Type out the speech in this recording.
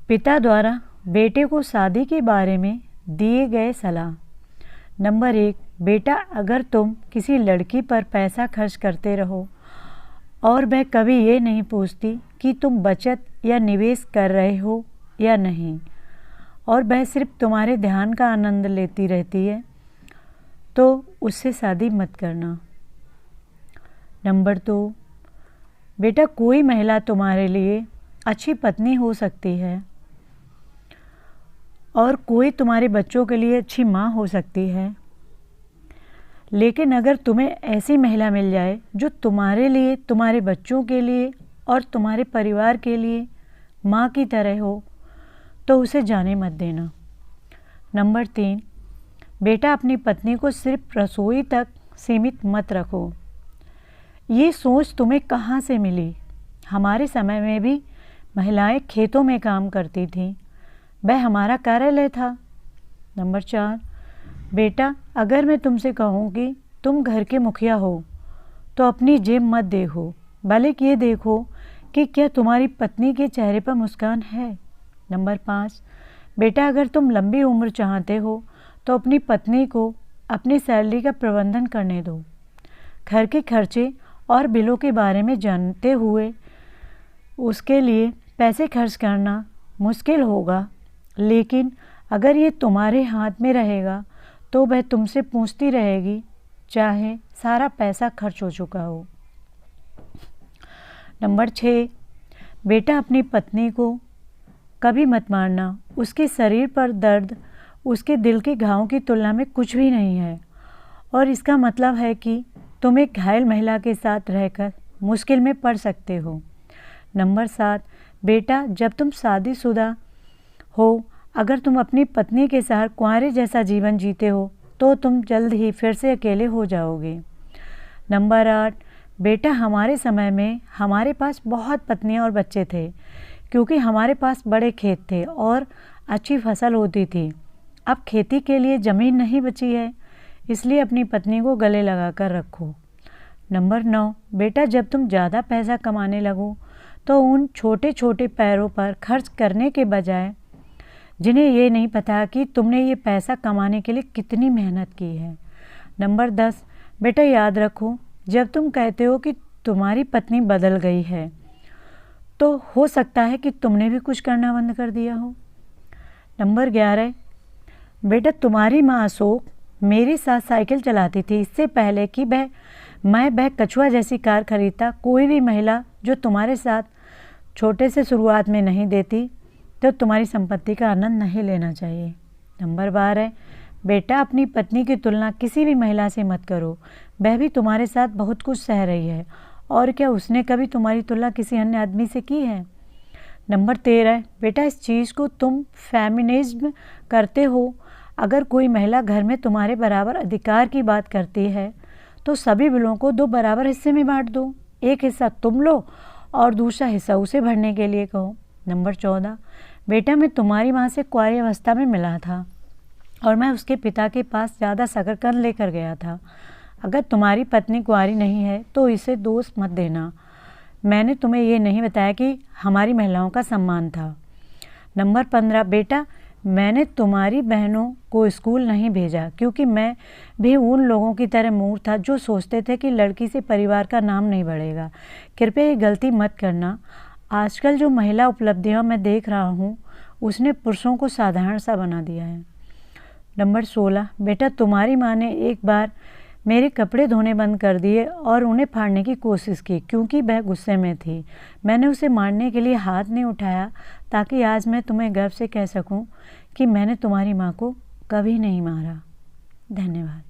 पिता द्वारा बेटे को शादी के बारे में दिए गए सलाह। नंबर 1, बेटा अगर तुम किसी लड़की पर पैसा खर्च करते रहो और वह कभी ये नहीं पूछती कि तुम बचत या निवेश कर रहे हो या नहीं, और वह सिर्फ तुम्हारे ध्यान का आनंद लेती रहती है, तो उससे शादी मत करना। नंबर 2, बेटा कोई महिला तुम्हारे लिए अच्छी पत्नी हो सकती है और कोई तुम्हारे बच्चों के लिए अच्छी माँ हो सकती है, लेकिन अगर तुम्हें ऐसी महिला मिल जाए जो तुम्हारे लिए, तुम्हारे बच्चों के लिए और तुम्हारे परिवार के लिए माँ की तरह हो, तो उसे जाने मत देना। नंबर 3, बेटा अपनी पत्नी को सिर्फ रसोई तक सीमित मत रखो। ये सोच तुम्हें कहाँ से मिली? हमारे समय में भी महिलाएं खेतों में काम करती थीं, वह हमारा कार्यालय था। नंबर 4, बेटा अगर मैं तुमसे कहूँ कि तुम घर के मुखिया हो, तो अपनी जेब मत देखो, बल्कि ये देखो कि क्या तुम्हारी पत्नी के चेहरे पर मुस्कान है। नंबर 5, बेटा अगर तुम लंबी उम्र चाहते हो, तो अपनी पत्नी को अपनी सैलरी का प्रबंधन करने दो। घर के खर्चे और बिलों के बारे में जानते हुए उसके लिए पैसे खर्च करना मुश्किल होगा, लेकिन अगर ये तुम्हारे हाथ में रहेगा तो वह तुमसे पूछती रहेगी, चाहे सारा पैसा खर्च हो चुका हो। नंबर 6, बेटा अपनी पत्नी को कभी मत मारना। उसके शरीर पर दर्द उसके दिल के घाव की तुलना में कुछ भी नहीं है, और इसका मतलब है कि तुम एक घायल महिला के साथ रहकर मुश्किल में पड़ सकते हो। नंबर 7, बेटा जब तुम शादीशुदा हो, अगर तुम अपनी पत्नी के साथ कुंवारे जैसा जीवन जीते हो, तो तुम जल्द ही फिर से अकेले हो जाओगे। नंबर 8, बेटा हमारे समय में हमारे पास बहुत पत्नियां और बच्चे थे, क्योंकि हमारे पास बड़े खेत थे और अच्छी फसल होती थी। अब खेती के लिए ज़मीन नहीं बची है, इसलिए अपनी पत्नी को गले लगा कर रखो। नंबर 9, बेटा जब तुम ज़्यादा पैसा कमाने लगो, तो उन छोटे छोटे पैरों पर खर्च करने के बजाय, जिन्हें ये नहीं पता कि तुमने ये पैसा कमाने के लिए कितनी मेहनत की है। नंबर 10, बेटा याद रखो, जब तुम कहते हो कि तुम्हारी पत्नी बदल गई है, तो हो सकता है कि तुमने भी कुछ करना बंद कर दिया हो। नंबर 11, बेटा तुम्हारी माँ अशोक मेरे साथ साइकिल चलाती थी इससे पहले कि मैं वह कछुआ जैसी कार खरीदता। कोई भी महिला जो तुम्हारे साथ छोटे से शुरुआत में नहीं देती, तो तुम्हारी संपत्ति का आनंद नहीं लेना चाहिए। नंबर 12, बेटा अपनी पत्नी की तुलना किसी भी महिला से मत करो। वह भी तुम्हारे साथ बहुत कुछ सह रही है, और क्या उसने कभी तुम्हारी तुलना किसी अन्य आदमी से की है? नंबर 13, बेटा इस चीज़ को तुम फेमिनिज्म करते हो। अगर कोई महिला घर में तुम्हारे बराबर अधिकार की बात करती है, तो सभी बिलों को 2 बराबर हिस्से में बांट दो। एक हिस्सा तुम लो और दूसरा हिस्सा उसे भरने के लिए कहो। नंबर 14, बेटा मैं तुम्हारी माँ से कुंवारी अवस्था में मिला था और मैं उसके पिता के पास ज़्यादा शकरकंद लेकर गया था। अगर तुम्हारी पत्नी कुंवारी नहीं है तो इसे दोष मत देना। मैंने तुम्हें ये नहीं बताया कि हमारी महिलाओं का सम्मान था। नंबर 15, बेटा मैंने तुम्हारी बहनों को स्कूल नहीं भेजा, क्योंकि मैं भी उन लोगों की तरह मूर्ख था जो सोचते थे कि लड़की से परिवार का नाम नहीं बढ़ेगा। कृपया ये गलती मत करना। आजकल जो महिला उपलब्धियां मैं देख रहा हूँ, उसने पुरुषों को साधारण सा बना दिया है। नंबर 16, बेटा तुम्हारी माँ ने एक बार मेरे कपड़े धोने बंद कर दिए और उन्हें फाड़ने की कोशिश की, क्योंकि वह गुस्से में थी। मैंने उसे मारने के लिए हाथ नहीं उठाया, ताकि आज मैं तुम्हें गर्व से कह सकूं कि मैंने तुम्हारी माँ को कभी नहीं मारा। धन्यवाद।